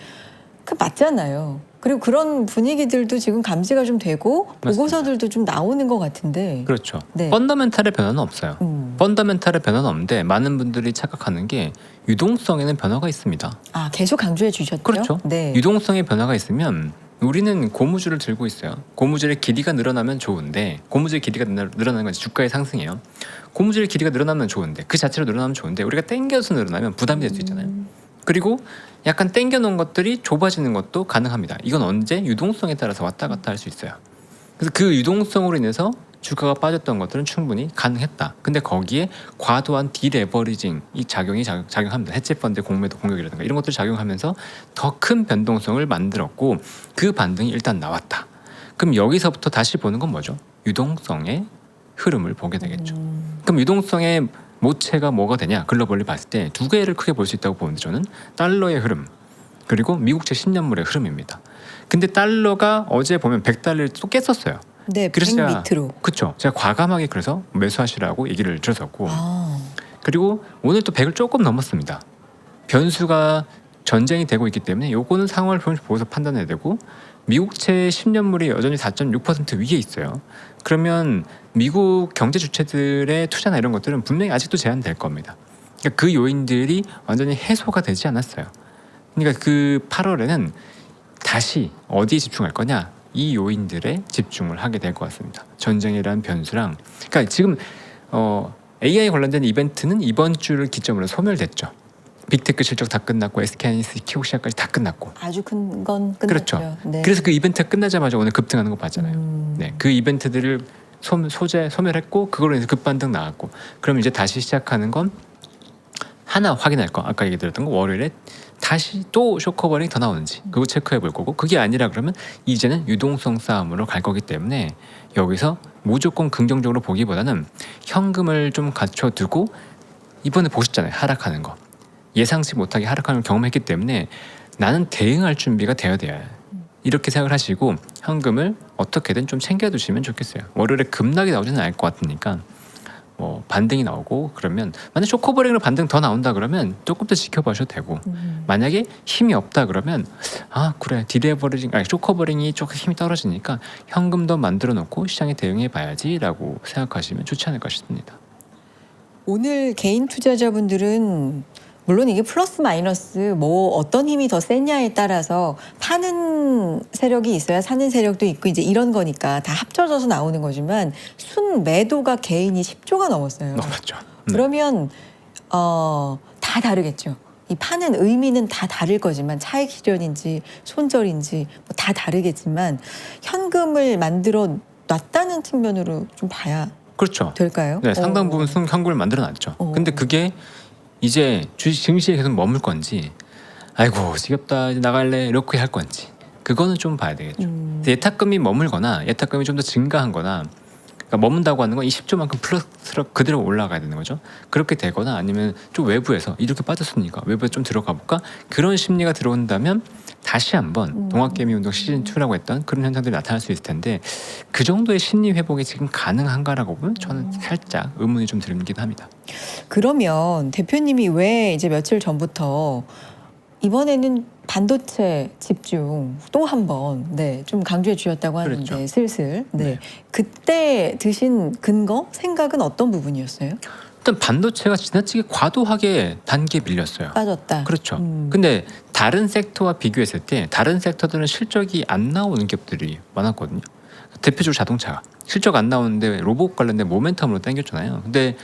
그 맞잖아요. 그리고 그런 분위기들도 지금 감지가 좀 되고 맞습니다. 보고서들도 좀 나오는 것 같은데. 그렇죠. 네. 펀더멘탈의 변화는 없어요. 음. 펀더멘탈의 변화는 없는데 많은 분들이 착각하는 게 유동성에는 변화가 있습니다. 아, 계속 강조해 주셨죠? 그렇죠. 네. 유동성의 변화가 있으면 우리는 고무줄을 들고 있어요. 고무줄의 길이가 늘어나면 좋은데 고무줄의 길이가 늘어나는 건 주가의 상승이에요. 고무줄의 길이가 늘어나면 좋은데 그 자체로 늘어나면 좋은데 우리가 당겨서 늘어나면 부담이 될 수 있잖아요. 그리고 약간 당겨 놓은 것들이 좁아지는 것도 가능합니다. 이건 언제 유동성에 따라서 왔다 갔다 할 수 있어요. 그래서 그 유동성으로 인해서 주가가 빠졌던 것들은 충분히 가능했다. 근데 거기에 과도한 디레버리징이 작용합니다. 해치펀드 공매도 공격이라든가 이런 것들이 작용하면서 더 큰 변동성을 만들었고 그 반등이 일단 나왔다. 그럼 여기서부터 다시 보는 건 뭐죠? 유동성의 흐름을 보게 되겠죠. 그럼 유동성의 모체가 뭐가 되냐? 글로벌리 봤을 때 두 개를 크게 볼 수 있다고 보는데 저는 달러의 흐름 그리고 미국채 10년물의 흐름입니다. 근데 달러가 어제 보면 100달러를 또 깼었어요. 네, 그래서 100 제가- 밑으로. 그렇죠. 제가 과감하게 그래서 매수하시라고 얘기를 들었었고 아, 그리고 오늘 또 100을 조금 넘었습니다. 변수가 전쟁이 되고 있기 때문에 요거는 상황을 보고서 판단해야 되고 미국채 10년물이 여전히 4.6% 위에 있어요. 그러면 미국 경제 주체들의 투자나 이런 것들은 분명히 아직도 제한될 겁니다. 그러니까 그 요인들이 완전히 해소가 되지 않았어요. 그러니까 그 8월에는 다시 어디에 집중할 거냐? 이 요인들에 집중을 하게 될 것 같습니다. 전쟁이라는 변수랑 그러니까 지금 AI 관련된 이벤트는 이번 주를 기점으로 소멸됐죠. 빅테크 실적 다 끝났고 SK하이닉스 키옥시아까지 다 끝났고 아주 큰 건 끝났죠. 그렇죠. 네. 그래서 그 이벤트가 끝나자마자 오늘 급등하는 거 봤잖아요. 음. 네, 그 이벤트들을 소멸했고 그걸로 인해서 급반등 나왔고 그럼 이제 다시 시작하는 건 하나 확인할 거 아까 얘기 드렸던 거 월요일에 다시 또 쇼커버링이 더 나오는지 그거 체크해 볼 거고 그게 아니라 그러면 이제는 유동성 싸움으로 갈 거기 때문에 여기서 무조건 긍정적으로 보기보다는 현금을 좀 갖춰두고 이번에 보셨잖아요 하락하는 거 예상치 못하게 하락하는 걸 경험했기 때문에 나는 대응할 준비가 되어야 돼요. 이렇게 생각을 하시고 현금을 어떻게든 좀 챙겨두시면 좋겠어요. 월요일에 급락이 나오지는 않을 것 같으니까 뭐 반등이 나오고 그러면 만약 쇼커버링으로 반등 더 나온다 그러면 조금 더 지켜봐셔도 되고 만약에 힘이 없다 그러면 아 그래 디레버리징 아니 쇼커버링이 조금 힘이 떨어지니까 현금 더 만들어 놓고 시장에 대응해 봐야지라고 생각하시면 좋지 않을까 싶습니다. 오늘 개인 투자자분들은 물론 이게 플러스 마이너스 뭐 어떤 힘이 더 세냐에 따라서 파는 세력이 있어야 사는 세력도 있고 이제 이런 거니까 다 합쳐져서 나오는 거지만 순 매도가 개인이 10조가 넘었어요. 넘었죠. 그러면 다 다르겠죠. 이 파는 의미는 다 다를 거지만 차익 실현인지 손절인지 뭐 다 다르겠지만 현금을 만들어 놨다는 측면으로 좀 봐야 그렇죠. 될까요? 네, 상당 부분 순 현금을 만들어 놨죠. 근데 그게 이제 주식 증시에 계속 머물 건지 아이고 지겹다 이제 나갈래 이렇게 할 건지 그거는 좀 봐야 되겠죠. 예탁금이 머물거나 예탁금이 좀 더 증가한거나 그러니까 머문다고 하는 건 20조만큼 플러스로 그대로 올라가야 되는 거죠. 그렇게 되거나 아니면 좀 외부에서 이렇게 빠졌으니까 외부에 좀 들어가 볼까 그런 심리가 들어온다면 다시 한번 동학개미 운동 시즌2라고 했던 그런 현상들이 나타날 수 있을 텐데 그 정도의 심리 회복이 지금 가능한가라고 보면 저는 살짝 의문이 좀 들긴 합니다. 그러면 대표님이 왜 이제 며칠 전부터 이번에는 반도체 집중 또 한 번 좀 강조해 주셨다고 하는데 그렇죠. 슬슬 네. 그때 드신 근거 생각은 어떤 부분이었어요? 일단 반도체가 지나치게 과도하게 단계에 밀렸어요. 빠졌다. 그렇죠. 근데 다른 섹터와 비교했을 때 다른 섹터들은 실적이 안 나오는 기업들이 많았거든요. 대표적으로 자동차가 실적 안 나오는데 로봇 관련된 모멘텀으로 당겼잖아요. 근데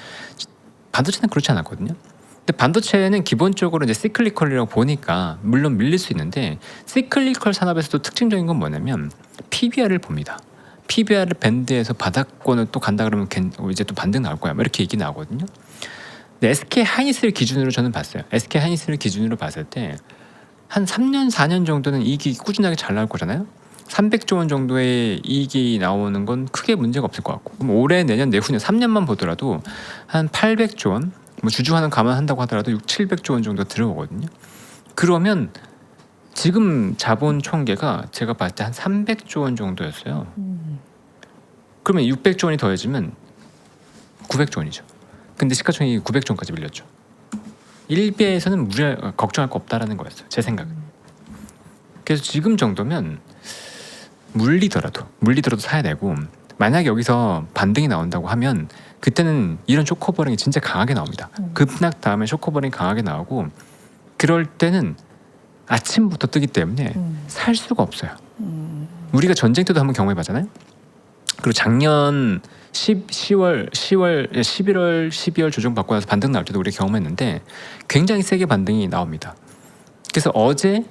반도체는 그렇지 않았거든요. 근데 반도체는 기본적으로 이제 시클리컬이라고 보니까 물론 밀릴 수 있는데 시클리컬 산업에서도 특징적인 건 뭐냐면 PBR을 봅니다. PBR 밴드에서 바닥권을 또 간다 그러면 이제 또 반등 나올 거야. 뭐 이렇게 얘기 나오거든요. 근데 SK 하이닉스를 기준으로 저는 봤어요. SK 하이닉스를 기준으로 봤을 때 한 3년 4년 정도는 이익이 꾸준하게 잘 나올 거잖아요. 300조 원 정도의 이익이 나오는 건 크게 문제가 없을 것 같고 그럼 올해 내년 내후년 3년만 보더라도 한 800조 원 뭐 주주환원 감안한다고 하더라도 6, 700조 원 정도 들어오거든요. 그러면 지금 자본 총계가 제가 봤을 때 한 300조 원 정도였어요. 그러면 600조 원이 더해지면 900조 원이죠. 근데 시가총액이 900조까지 밀렸죠. 1배에서는 걱정할 거 없다라는 거였어요. 제 생각은. 그래서 지금 정도면 물리더라도 사야 되고, 만약에 여기서 반등이 나온다고 하면 그때는 이런 쇼커버링이 진짜 강하게 나옵니다. 급락 다음에 쇼커버링이 강하게 나오고, 그럴 때는 아침부터 뜨기 때문에 살 수가 없어요. 우리가 전쟁 때도 한번 경험해 봤잖아요. 그리고 작년 11월, 12월 조정 받고 나서 반등 나올 때도 우리가 경험했는데 굉장히 세게 반등이 나옵니다. 그래서 어제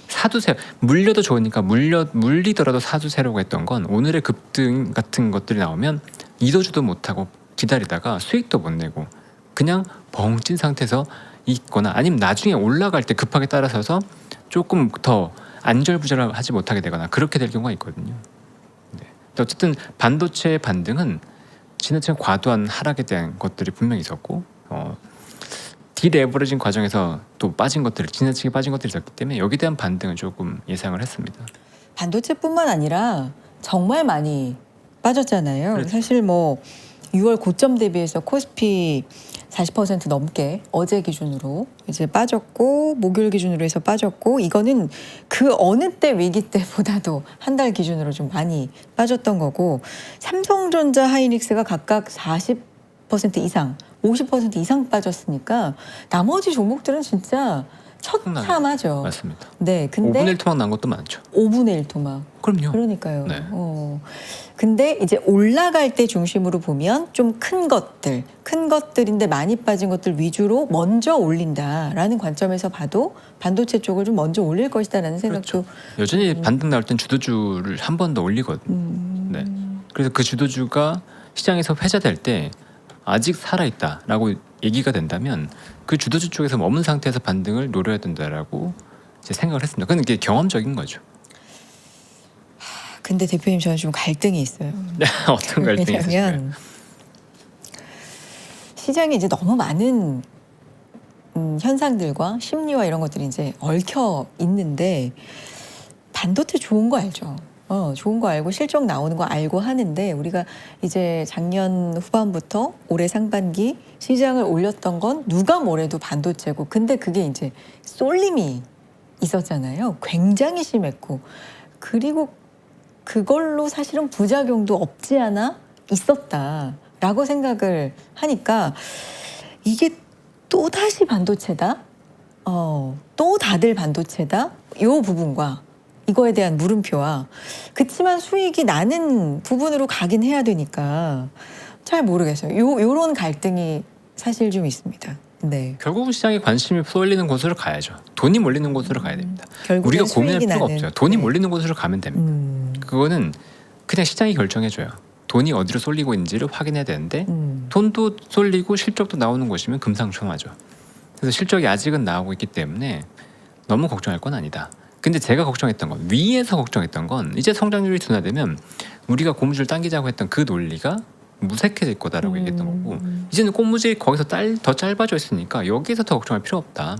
사두세, 물려도 좋으니까 물리더라도 사두세라고 했던 건, 오늘의 급등 같은 것들이 나오면 이도주도 못하고 기다리다가 수익도 못 내고 그냥 벙찐 상태에서 있거나, 아니면 나중에 올라갈 때 급하게 따라서서 조금 더 안절부절하지 못하게 되거나 그렇게 될 경우가 있거든요. 네. 어쨌든 반도체의 반등은 지나친 과도한 하락에 대한 것들이 분명히 있었고, 디레버리징 과정에서 또 지나치게 빠진 것들이 있었기 때문에 여기에 대한 반등은 조금 예상을 했습니다. 반도체뿐만 아니라 정말 많이 빠졌잖아요. 그렇죠. 사실 뭐 6월 고점 대비해서 코스피 40% 넘게 어제 기준으로 이제 빠졌고, 목요일 기준으로 해서 빠졌고, 이거는 그 어느 때 위기 때보다도 한 달 기준으로 좀 많이 빠졌던 거고, 삼성전자, 하이닉스가 각각 40% 이상, 50% 이상 빠졌으니까 나머지 종목들은 진짜 처참하죠. 맞습니다. 네, 근데 5분의 1 토막 난 것도 많죠. 5분의 1 토막. 그럼요. 그러니까요. 네. 근데 이제 올라갈 때 중심으로 보면 좀 큰 것들인데 많이 빠진 것들 위주로 먼저 올린다라는 관점에서 봐도 반도체 쪽을 좀 먼저 올릴 것이다라는 생각도. 여전히 반등 나올 땐 주도주를 한 번 더 올리거든요. 네. 그래서 그 주도주가 시장에서 회자될 때 아직 살아있다라고 얘기가 된다면 그 주도주 쪽에서 머문 상태에서 반등을 노려야 된다라고 이제 생각을 했습니다. 그건 이게 경험적인 거죠. 근데 대표님, 저는 좀 갈등이 있어요. 어떤 갈등이 있으신가요? 왜냐하면 시장에 이제 너무 많은 현상들과 심리와 이런 것들이 이제 얽혀 있는데, 반도체 좋은 거 알죠? 좋은 거 알고 실적 나오는 거 알고 하는데, 우리가 이제 작년 후반부터 올해 상반기 시장을 올렸던 건 누가 뭐래도 반도체고, 근데 그게 이제 쏠림이 있었잖아요. 굉장히 심했고, 그리고 그걸로 사실은 부작용도 없지 않아 있었다라고 생각을 하니까, 이게 또 다시 반도체다, 또 다들 반도체다, 요 부분과 이거에 대한 물음표와, 그치만 수익이 나는 부분으로 가긴 해야 되니까 잘 모르겠어요. 요런 갈등이 사실 좀 있습니다. 네. 결국은 시장에 관심이 쏠리는 곳으로 가야죠. 돈이 몰리는 곳으로 가야 됩니다. 결국엔 우리가 고민할 수익이 필요가 나는. 없어요. 돈이 네. 몰리는 곳으로 가면 됩니다. 그거는 그냥 시장이 결정해줘요. 돈이 어디로 쏠리고 있는지를 확인해야 되는데, 돈도 쏠리고 실적도 나오는 곳이면 금상첨화죠. 그래서 실적이 아직은 나오고 있기 때문에 너무 걱정할 건 아니다. 근데 제가 걱정했던 건, 위에서 걱정했던 건, 이제 성장률이 둔화되면 우리가 고무줄 당기자고 했던 그 논리가 무색해질 거다라고 얘기했던 거고, 이제는 고무줄이 거기서 더 짧아져 있으니까 여기서 더 걱정할 필요 없다.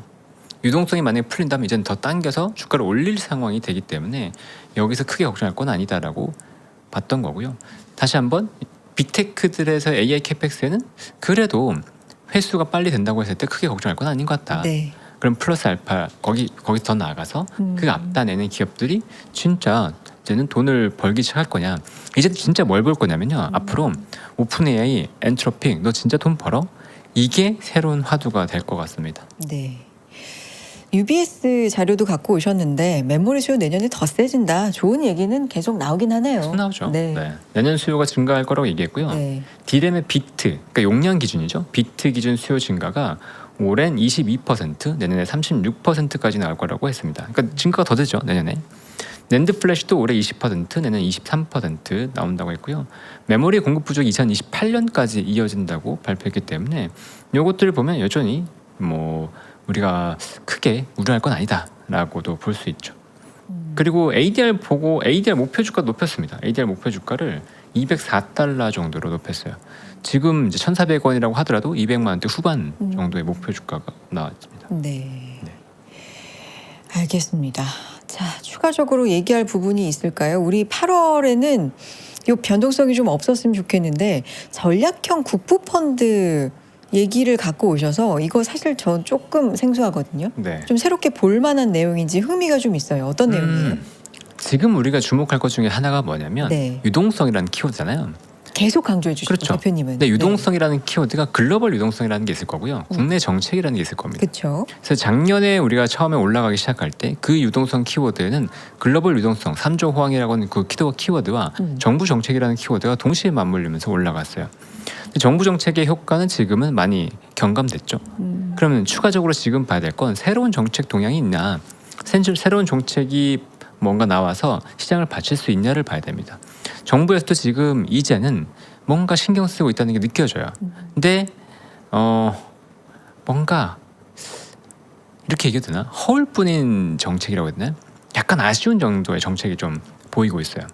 유동성이 만약에 풀린다면 이제는 더 당겨서 주가를 올릴 상황이 되기 때문에 여기서 크게 걱정할 건 아니다라고 봤던 거고요. 다시 한번 빅테크들에서 AI 캐펙스에는 그래도 회수가 빨리 된다고 했을 때 크게 걱정할 건 아닌 것 같다. 네. 그럼 플러스 알파 거기서 더 나아가서 그 앞단에는 기업들이 진짜 이제는 돈을 벌기 시작할 거냐, 이제 진짜 뭘 벌 거냐면요, 앞으로 오픈 AI, 엔트로픽, 너 진짜 돈 벌어? 이게 새로운 화두가 될 것 같습니다. 네. UBS 자료도 갖고 오셨는데, 메모리 수요 내년에 더 세진다, 좋은 얘기는 계속 나오긴 하네요. 계속 나오죠. 네. 네. 내년 수요가 증가할 거라고 얘기했고요. 네. 디램의 비트, 그러니까 용량 기준이죠. 비트 기준 수요 증가가 올해는 22%, 내년에 36%까지 나올 거라고 했습니다. 그러니까 증가가 더 되죠, 내년에. 낸드 플래시도 올해 20%, 내년 23% 나온다고 했고요. 메모리 공급 부족이 2028년까지 이어진다고 발표했기 때문에 이것들을 보면 여전히 뭐 우리가 크게 우려할 건 아니다라고도 볼 수 있죠. 그리고 ADR 보고 ADR 목표 주가 높였습니다. ADR 목표 주가를 204달러 정도로 높였어요. 지금 이제 1,400원이라고 하더라도 200만 원대 후반 정도의 목표 주가가 나왔습니다. 네. 알겠습니다. 자, 추가적으로 얘기할 부분이 있을까요? 우리 8월에는 요 변동성이 좀 없었으면 좋겠는데, 전략형 국부 펀드 얘기를 갖고 오셔서 이거 사실 전 조금 생소하거든요. 네. 좀 새롭게 볼 만한 내용인지 흥미가 좀 있어요. 어떤 내용이에요? 지금 우리가 주목할 것 중에 하나가 뭐냐면 네. 유동성이라는 키워드잖아요. 계속 강조해 주시고 그렇죠. 대표님은. 근데 유동성이라는 키워드가 글로벌 유동성이라는 게 있을 거고요. 국내 정책이라는 게 있을 겁니다. 그렇죠. 그래서 작년에 우리가 처음에 올라가기 시작할 때 그 유동성 키워드에는 글로벌 유동성 3조 호황이라고 하는 그 키워드와 정부 정책이라는 키워드가 동시에 맞물리면서 올라갔어요. 근데 정부 정책의 효과는 지금은 많이 경감됐죠. 그러면 추가적으로 지금 봐야 될 건 새로운 정책 동향이 있나, 새로운 정책이 뭔가 나와서 시장을 받칠 수 있냐를 봐야 됩니다. 정부에서도 지금 이제는 뭔가 신경 쓰고 있다는 게 느껴져요. 근데 뭔가 이렇게 얘기해도 되나? 허울뿐인 정책이라고 해야 되나? 약간 아쉬운 정도의 정책이 좀 보이고 있어요.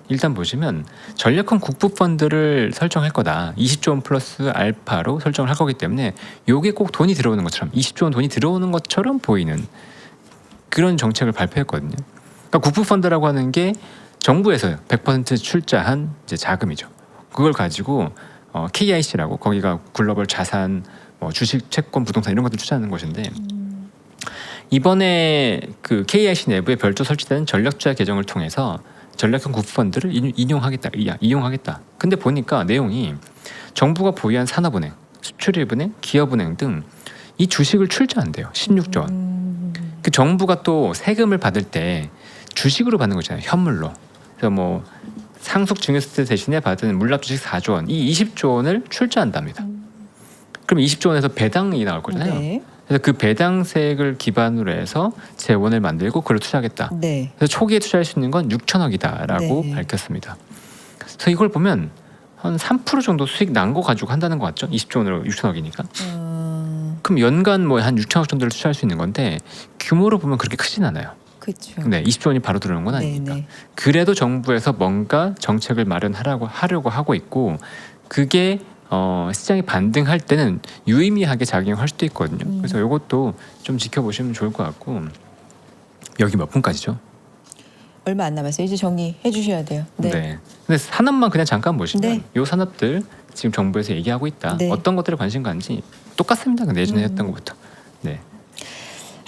일단 보시면 전략형 국부펀드를 설정할 거다. 20조 원 플러스 알파로 설정을 할 거기 때문에 요게 꼭 돈이 들어오는 것처럼 20조 원 돈이 들어오는 것처럼 보이는 그런 정책을 발표했거든요. 그러니까 국부펀드라고 하는 게 정부에서 100% 출자한 이제 자금이죠. 그걸 가지고 KIC라고 거기가 글로벌 자산, 주식, 채권, 부동산 이런 것들 투자하는 곳인데 이번에 그 KIC 내부에 별도 설치되는 전략투자 계정을 통해서 전략형 국부펀드를 이용하겠다. 근데 보니까 내용이 정부가 보유한 산업은행, 수출입은행, 기업은행 등 이 주식을 출자한대요. 16조 원. 그 정부가 또 세금을 받을 때 주식으로 받는 거잖아요. 현물로. 그래서 뭐 상속 증여세 대신에 받은 물납주식 4조 원, 이 20조 원을 출자한답니다. 그럼 20조 원에서 배당이 나올 거잖아요. 네. 그래서 그 배당세액을 기반으로 해서 재원을 만들고 그걸 투자하겠다. 네. 그래서 초기에 투자할 수 있는 건 6천억이다라고 네. 밝혔습니다. 그래서 이걸 보면 한 3% 정도 수익 난 거 가지고 한다는 것 같죠? 20조 원으로 6천억이니까. 그럼 연간 뭐 한 6천억 정도를 투자할 수 있는 건데 규모로 보면 그렇게 크진 않아요. 그렇죠. 네, 20조 원이 바로 들어오는 건 아니니까. 네네. 그래도 정부에서 뭔가 정책을 마련하려고 하고 있고 그게 시장이 반등할 때는 유의미하게 작용할 수도 있거든요. 그래서 이것도 좀 지켜보시면 좋을 것 같고 여기 몇 분까지죠? 얼마 안 남았어요. 이제 정리해 주셔야 돼요. 네. 네. 근데 산업만 그냥 잠깐 보시면 네. 이 산업들 지금 정부에서 얘기하고 있다. 네. 어떤 것들에 관심 갖는지 똑같습니다. 그 예전에 했던 것부터. 네.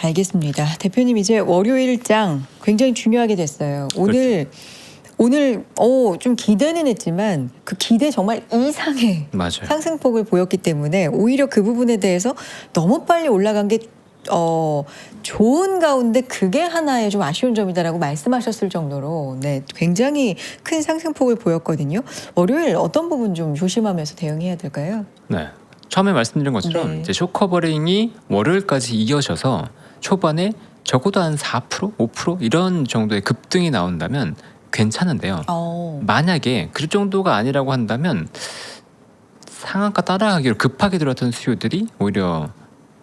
알겠습니다. 대표님 이제 월요일장 굉장히 중요하게 됐어요. 오늘 좀 기대는 했지만 그 기대 정말 이상의 맞아요. 상승폭을 보였기 때문에 오히려 그 부분에 대해서 너무 빨리 올라간 게 좋은 가운데 그게 하나의 좀 아쉬운 점이다라고 말씀하셨을 정도로 네, 굉장히 큰 상승폭을 보였거든요. 월요일 어떤 부분 좀 조심하면서 대응해야 될까요? 네. 처음에 말씀드린 것처럼 네. 이제 쇼커버링이 월요일까지 이어져서 초반에 적어도 한 4%, 5% 이런 정도의 급등이 나온다면 괜찮은데요. 만약에 그 정도가 아니라고 한다면 상한가 따라가기로 급하게 들어왔던 수요들이 오히려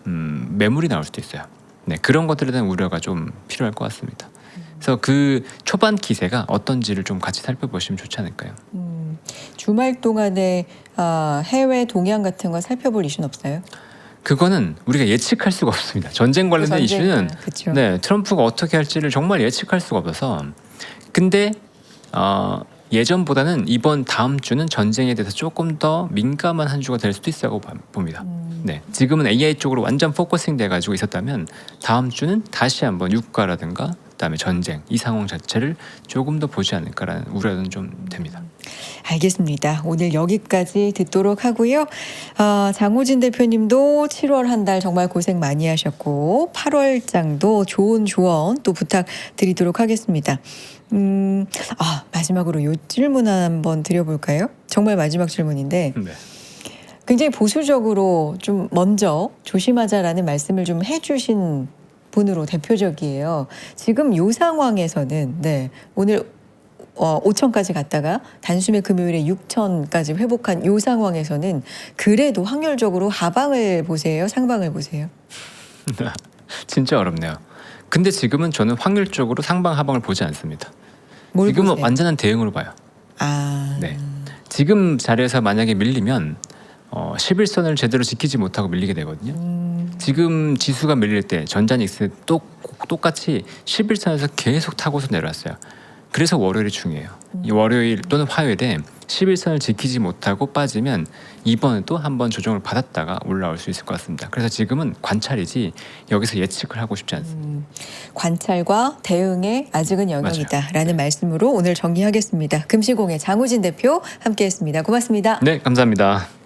매물이 나올 수도 있어요. 네, 그런 것들에 대한 우려가 좀 필요할 것 같습니다. 그래서 그 초반 기세가 어떤지를 좀 같이 살펴보시면 좋지 않을까요? 주말 동안에 해외 동향 같은 거 살펴볼 이슈는 없어요? 그거는 우리가 예측할 수가 없습니다. 전쟁 관련된 이슈는 그쵸. 네, 트럼프가 어떻게 할지를 정말 예측할 수가 없어서 근데 예전보다는 이번 다음 주는 전쟁에 대해서 조금 더 민감한 한 주가 될 수도 있다고 봅니다. 네, 지금은 AI 쪽으로 완전 포커싱 돼가지고 있었다면 다음 주는 다시 한번 유가라든가 그다음에 전쟁 이 상황 자체를 조금 더 보지 않을까라는 우려는 좀 됩니다. 알겠습니다. 오늘 여기까지 듣도록 하고요. 장호진 대표님도 7월 한 달 정말 고생 많이 하셨고 8월장도 좋은 조언 또 부탁드리도록 하겠습니다. 마지막으로 요 질문 한번 드려볼까요? 정말 마지막 질문인데 네. 굉장히 보수적으로 좀 먼저 조심하자라는 말씀을 좀 해주신 분으로 대표적이에요. 지금 요 상황에서는 네, 오늘 5천까지 갔다가 단숨에 금요일에 6천까지 회복한 요 상황에서는 그래도 확률적으로 하방을 보세요? 상방을 보세요? 진짜 어렵네요. 근데 지금은 저는 확률적으로 상방 하방을 보지 않습니다. 뭘 지금은 보세요? 완전한 대응으로 봐요. 네. 지금 자리에서 만약에 밀리면 11선을 제대로 지키지 못하고 밀리게 되거든요. 지금 지수가 밀릴 때 전자닉스 똑같이 11선에서 계속 타고서 내려왔어요. 그래서 월요일이 중요해요. 이 월요일 또는 화요일에 11선을 지키지 못하고 빠지면 이번에 또 한 번 조정을 받았다가 올라올 수 있을 것 같습니다. 그래서 지금은 관찰이지 여기서 예측을 하고 싶지 않습니다. 관찰과 대응에 아직은 영역이다라는 말씀으로 오늘 정리하겠습니다. 금시공의 장우진 대표 함께했습니다. 고맙습니다. 네, 감사합니다.